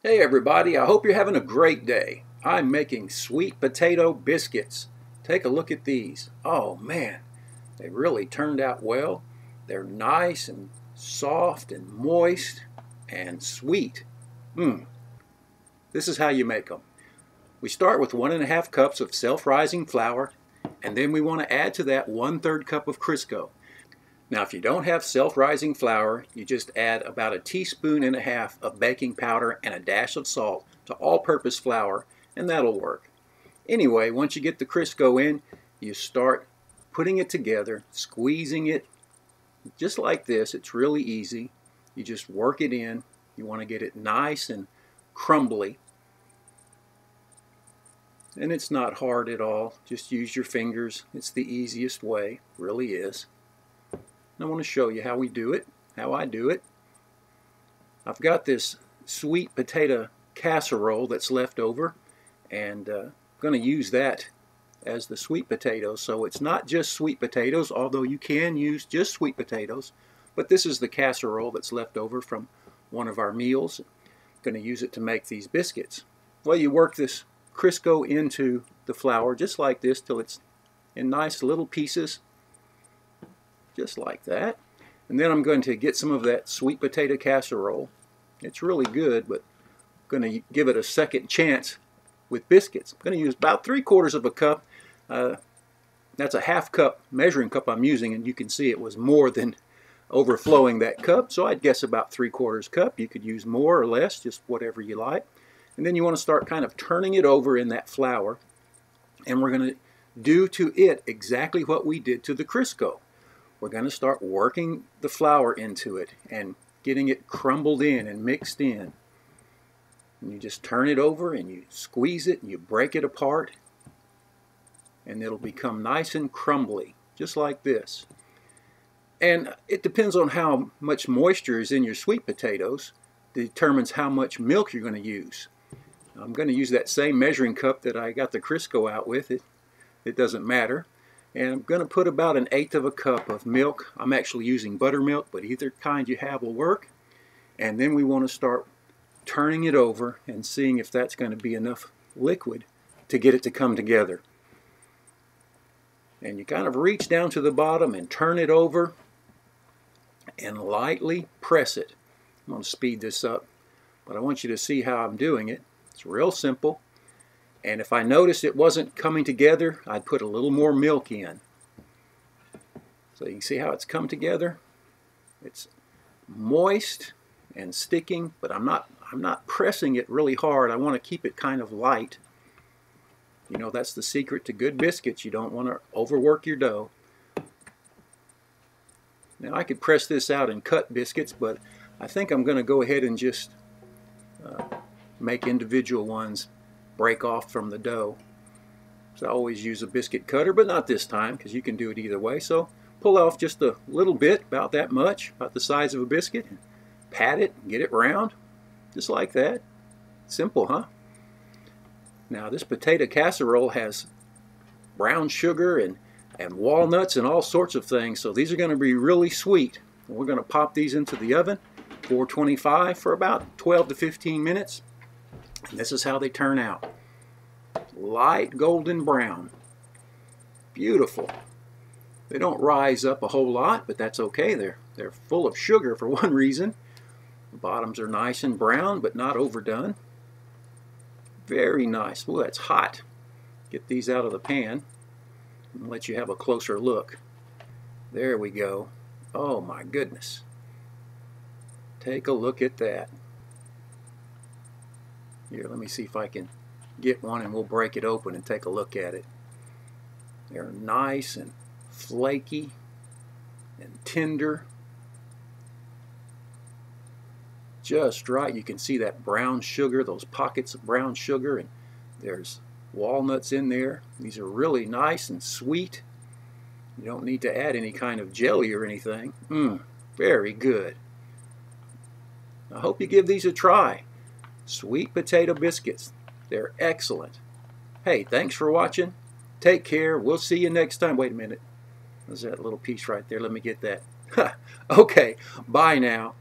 Hey everybody, I hope you're having a great day. I'm making sweet potato biscuits. Take a look at these. Oh man, they really turned out well. They're nice and soft and moist and sweet. This is how you make them. We start with 1.5 cups of self-rising flour, and then we want to add to that 1/3 cup of Crisco. Now if you don't have self-rising flour, you just add about 1.5 teaspoons of baking powder and a dash of salt to all-purpose flour, and that'll work. Anyway, once you get the Crisco in, you start putting it together, squeezing it just like this. It's really easy. You just work it in. You want to get it nice and crumbly. And it's not hard at all. Just use your fingers. It's the easiest way, really is. I want to show you how we do it, how I do it. I've got this sweet potato casserole that's left over, and I'm going to use that as the sweet potatoes. So it's not just sweet potatoes, although you can use just sweet potatoes, but this is the casserole that's left over from one of our meals. I'm going to use it to make these biscuits. Well, you work this Crisco into the flour just like this till it's in nice little pieces. Just like that. And then I'm going to get some of that sweet potato casserole. It's really good, but I'm going to give it a second chance with biscuits. I'm going to use about 3/4 of a cup. That's a 1/2 cup measuring cup I'm using, and you can see it was more than overflowing that cup. So I'd guess about 3/4 cup. You could use more or less, just whatever you like. And then you want to start kind of turning it over in that flour. And we're going to do to it exactly what we did to the Crisco. We're going to start working the flour into it and getting it crumbled in and mixed in. And you just turn it over and you squeeze it and you break it apart, and it'll become nice and crumbly, just like this. And it depends on how much moisture is in your sweet potatoes. It determines how much milk you're going to use. I'm going to use that same measuring cup that I got the Crisco out with. It doesn't matter. And I'm going to put about 1/8 of a cup of milk. I'm actually using buttermilk, but either kind you have will work. And then we want to start turning it over and seeing if that's going to be enough liquid to get it to come together. And you kind of reach down to the bottom and turn it over and lightly press it. I'm going to speed this up, but I want you to see how I'm doing it. It's real simple. And if I noticed it wasn't coming together, I'd put a little more milk in. So you can see how it's come together. It's moist and sticking, but I'm not pressing it really hard. I want to keep it kind of light. You know, that's the secret to good biscuits. You don't want to overwork your dough. Now I could press this out and cut biscuits, but I think I'm going to go ahead and just make individual ones break off from the dough. So I always use a biscuit cutter, but not this time, because you can do it either way. So pull off just a little bit, about that much, about the size of a biscuit, and pat it, get it round, just like that. Simple, huh? Now this potato casserole has brown sugar and walnuts and all sorts of things, so these are going to be really sweet. And we're going to pop these into the oven, 425, for about 12 to 15 minutes. And this is how they turn out. Light golden brown. Beautiful. They don't rise up a whole lot, but that's okay. They're full of sugar for one reason. The bottoms are nice and brown, but not overdone. Very nice. Well, that's hot. Get these out of the pan and let you have a closer look. There we go. Oh my goodness. Take a look at that. Here, let me see if I can get one and we'll break it open and take a look at it. They're nice and flaky and tender. Just right. You can see that brown sugar, those pockets of brown sugar, and there's walnuts in there. These are really nice and sweet. You don't need to add any kind of jelly or anything. Very good. I hope you give these a try. Sweet potato biscuits. They're excellent. Hey, thanks for watching. Take care. We'll see you next time. Wait a minute. There's that little piece right there. Let me get that. Okay. Bye now.